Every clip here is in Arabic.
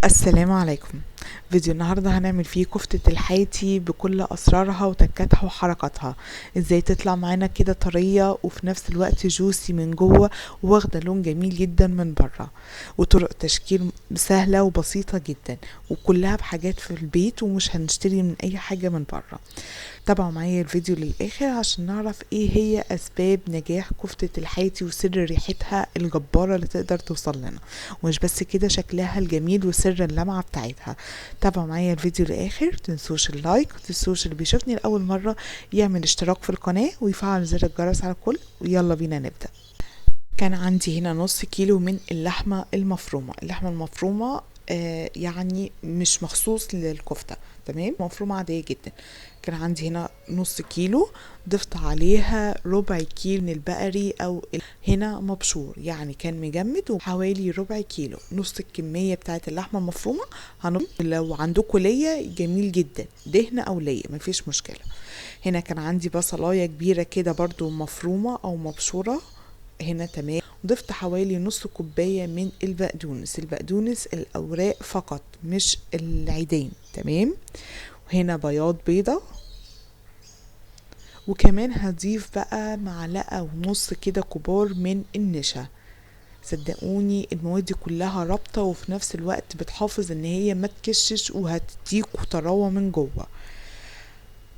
السلام عليكم. فيديو النهاردة هنعمل فيه كفتة الحياتي بكل أسرارها وتكاتها وحركاتها، ازاي تطلع معانا كده طرية وفي نفس الوقت جوسي من جوه واخدة لون جميل جدا من بره. وطرق تشكيل سهلة وبسيطة جدا وكلها بحاجات في البيت ومش هنشتري من أي حاجة من بره. تابعوا معايا الفيديو للآخر عشان نعرف ايه هي أسباب نجاح كفتة الحياتي وسر ريحتها الجبارة اللي تقدر توصل لنا، ومش بس كده شكلها الجميل وسر اللمعة بتاعتها. تابعوا معايا الفيديو للآخر، متنسوش اللايك، متنسوش اللي بيشوفني لأول مرة يعمل اشتراك في القناة ويفعل زر الجرس على الكل، ويلا بينا نبدأ. كان عندي هنا نص كيلو من اللحمة المفرومة. اللحمة المفرومة يعني مش مخصوص للكفتة، تمام، مفرومة عادية جدا. كان عندي هنا نص كيلو، ضفت عليها ربع كيلو من البقري او هنا مبشور، يعني كان مجمد، وحوالي ربع كيلو. نص الكمية بتاعت اللحمة المفرومة لو عندكم ليا جميل جدا، دهن او ليا مفيش مشكلة. هنا كان عندي بصلاية كبيرة كده برضو مفرومة او مبشورة، هنا تمام. ضفت حوالي نص كوباية من البقدونس، البقدونس الأوراق فقط مش العيدان، تمام. وهنا بياض بيضة، وكمان هضيف بقى معلقة ونص كده كبار من النشا. صدقوني المواد دي كلها رابطة وفي نفس الوقت بتحافظ ان هي ما تكشش وهتديكوا طراوة من جوه.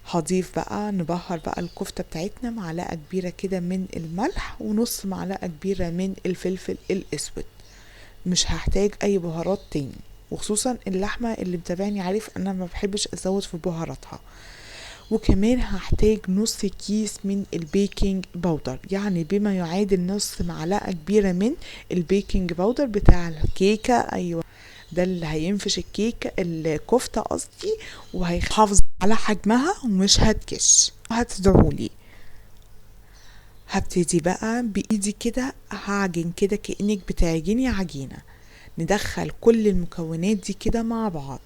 هضيف بقى نبهر بقى الكفتة بتاعتنا معلقة كبيرة كده من الملح ونص معلقة كبيرة من الفلفل الاسود. مش هحتاج اي بهارات تاني، وخصوصا اللحمة اللي متابعني عارف انا ما بحبش ازود في بهاراتها. وكمان هحتاج نص كيس من البيكنج باودر، يعني بما يعادل نص معلقة كبيرة من البيكنج باودر بتاع الكيكة. ايوه، ده اللي هينفش الكيكة الكفتة قصدي، وهيحافظ على حجمها ومش هتكش. هتدعولي. هبتدي بقى بايدي كده هعجن كده كأنك بتعجني عجينة. ندخل كل المكونات دي كده مع بعض،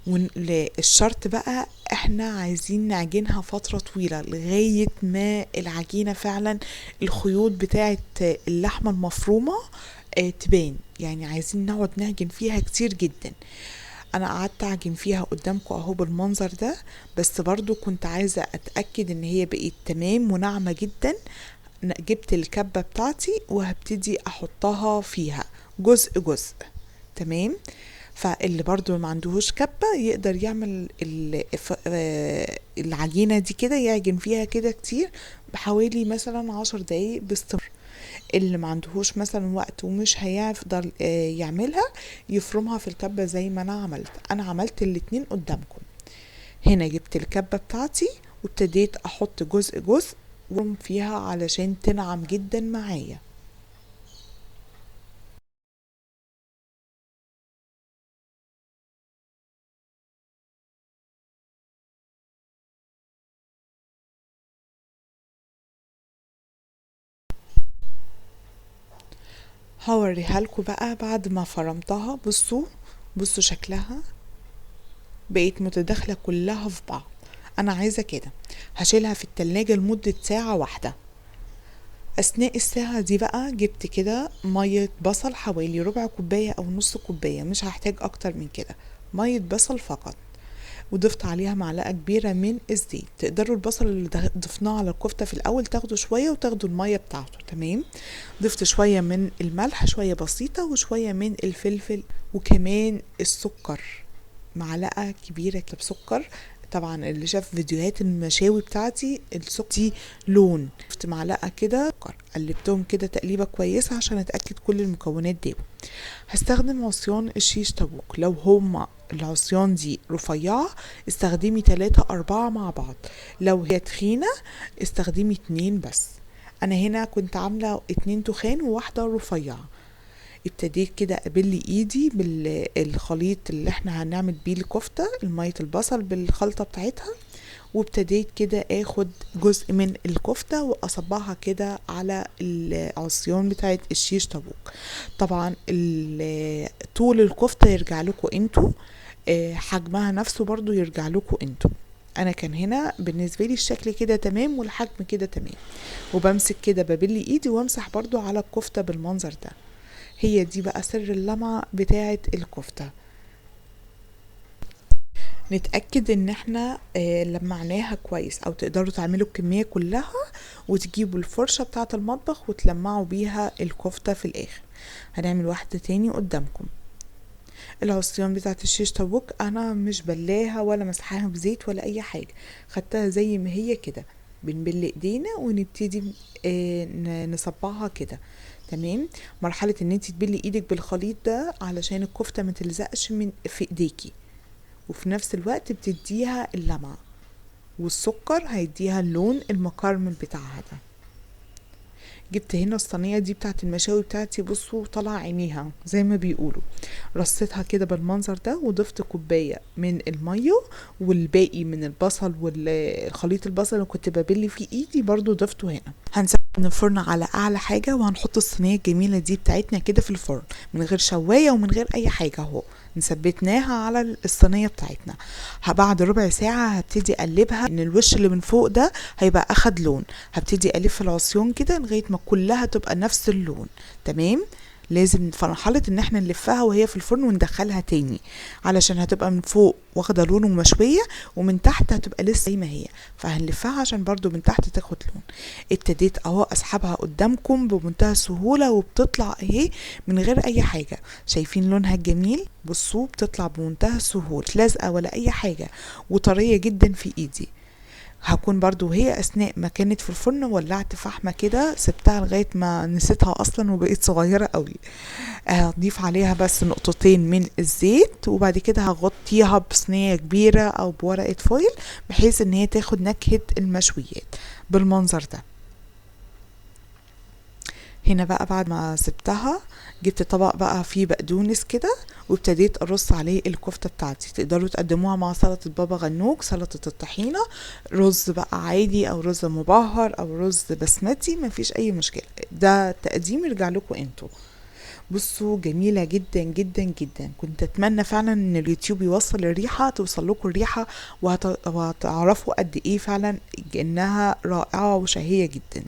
والشرط بقى احنا عايزين نعجنها فترة طويلة لغاية ما العجينة فعلا الخيوط بتاعة اللحمة المفرومة تبان، يعني عايزين نقعد نعجن فيها كتير جدا. انا قعدت اعجن فيها قدامكم اهو بالمنظر ده، بس برضو كنت عايزة اتأكد ان هي بقت تمام وناعمة جدا. جبت الكبة بتاعتي وهبتدي احطها فيها جزء جزء، تمام. فاللي برضو ما عندهوش كبة يقدر يعمل العجينة دي كده، يعجن فيها كده كتير بحوالي مثلا 10 دقايق باستمرار. اللي ما عندهوش مثلا وقت ومش هيقدر يعملها، يفرمها في الكبة زي ما انا عملت الاتنين قدامكم. هنا جبت الكبة بتاعتي وابتديت احط جزء جزء وافرم فيها علشان تنعم جدا معايا. هوريها لكم بقى بعد ما فرمتها. بصوا شكلها بقت متداخلة كلها في بعض. انا عايزة كده. هشيلها في التلاجة لمدة ساعة واحدة. اثناء الساعة دي بقى جبت كده مية بصل حوالي ربع كوباية او نص كوباية، مش هحتاج اكتر من كده، مية بصل فقط. وضفت عليها معلقة كبيرة من الزيت. تقدروا البصل اللي ضفناه على الكفتة في الأول تاخدوا شوية وتاخدوا المية بتاعته، تمام. ضفت شوية من الملح، شوية بسيطة، وشوية من الفلفل، وكمان السكر، معلقة كبيرة كده بسكر. طبعا اللي شاف فيديوهات المشاوي بتاعتي السكر دي لون. ضفت معلقة كده سكر، قلبتهم كده تقليبة كويسة عشان اتأكد كل المكونات دي. هستخدم عصيان الشيش طاووق، لو هما العصيان دي رفيعة استخدمي 3 4 مع بعض، لو هي تخينة استخدمي 2 بس. انا هنا كنت عاملة 2 تخان وواحدة رفيعة. ابتديت كده ابل ايدي بالخليط اللي احنا هنعمل بيه الكفتة، المية البصل بالخلطة بتاعتها، وابتديت كده اخد جزء من الكفتة واصبعها كده على العصيان بتاعت الشيش طاووق. طبعا طول الكفتة يرجع لكم انتوا، حجمها نفسه برضو يرجع لكم انتوا. انا كان هنا بالنسبة لي الشكل كده تمام والحجم كده تمام، وبمسك كده ببل ايدي وامسح برضو على الكفتة بالمنظر ده. هي دي بقى سر اللمعة بتاعة الكفتة. نتأكد ان احنا لمعناها كويس، او تقدروا تعملوا الكمية كلها وتجيبوا الفرشة بتاعة المطبخ وتلمعوا بيها الكفتة في الاخر. هنعمل واحدة تاني قدامكم. العصيان بتاعة الشيش طاووق انا مش بلاها ولا مسحاها بزيت ولا اي حاجة، خدتها زي ما هي كده، بنبل ايدينا ونبتدي نصبعها كده. تمام. مرحلة ان انت تبلي ايدك بالخليط ده علشان الكفتة ما تلزقش من في ايديكي، وفي نفس الوقت بتديها اللمعة، والسكر هيديها اللون المكرمل بتاعها ده. جبت هنا الصينيه دي بتاعت المشاوي بتاعتي، بصوا طلع عينيها زي ما بيقولوا. رصيتها كده بالمنظر ده، وضفت كوبايه من الميه، والباقي من البصل والخليط البصل اللي كنت ببلي فيه ايدي برضو ضفته هنا. هنسخن الفرن على اعلى حاجه، وهنحط الصينيه الجميله دي بتاعتنا كده في الفرن من غير شوايه ومن غير اي حاجه اهو. نثبتناها على الصينيه بتاعتنا. بعد ربع ساعه هبتدي اقلبها، ان الوش اللي من فوق ده هيبقى اخد لون. هبتدي الف العصيان كده لغايه ما كلها تبقى نفس اللون. تمام. لازم في مرحله ان احنا نلفها وهي في الفرن وندخلها تاني، علشان هتبقى من فوق واخده لون ومشويه، ومن تحت هتبقى لسه زي ما هي، فهنلفها عشان برضو من تحت تاخد لون. ابتديت اهو اسحبها قدامكم بمنتهى السهوله، وبتطلع اهي من غير اي حاجه. شايفين لونها الجميل؟ بصوا بتطلع بمنتهى السهوله، لازقه ولا اي حاجه، وطريه جدا في ايدي. هكون برضو هي اثناء ما كانت في الفرن ولعت فحمه كده، سبتها لغايه ما نسيتها اصلا وبقيت صغيره قوي. هضيف عليها بس نقطتين من الزيت، وبعد كده هغطيها بصينيه كبيره او بورقه فويل، بحيث ان هي تاخد نكهه المشويات بالمنظر ده. هنا بقى بعد ما سبتها، جبت طبق بقى فيه بقدونس كده، وابتديت ارص عليه الكفته بتاعتي. تقدروا تقدموها مع سلطه بابا غنوج، سلطه الطحينه، رز بقى عادي او رز مبهر او رز بسمتي، مفيش اي مشكله، ده تقديم يرجع لكم انتوا. بصوا جميلة جدا جدا جدا. كنت اتمنى فعلا ان اليوتيوب يوصل الريحة، توصل لكم الريحة، وهتعرفوا قد ايه فعلا انها رائعة وشهية جدا.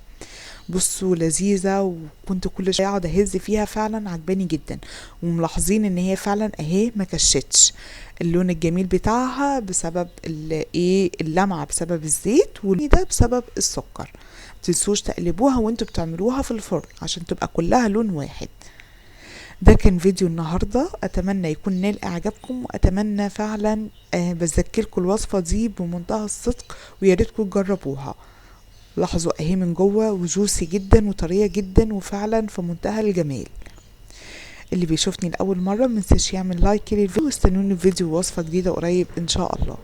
بصوا لذيذة، وكنت كل شوية اقعد اهز فيها، فعلا عجباني جدا. وملاحظين ان هي فعلا اهي ما كشتش. اللون الجميل بتاعها بسبب اللمعة بسبب الزيت، وده بسبب السكر. متنسوش تقلبوها وانتوا بتعملوها في الفرن عشان تبقى كلها لون واحد. ده كان فيديو النهاردة، اتمنى يكون نال اعجابكم، واتمنى فعلا بذكركم الوصفة دي بمنتهى الصدق، وياريتكم تجربوها. لاحظوا اهي من جوه وجوسي جدا وطريه جدا، وفعلا في منتهى الجمال. اللي بيشوفني لاول مره منساش يعمل لايك للفيديو، واستنوني في فيديو وصفه جديده قريب ان شاء الله.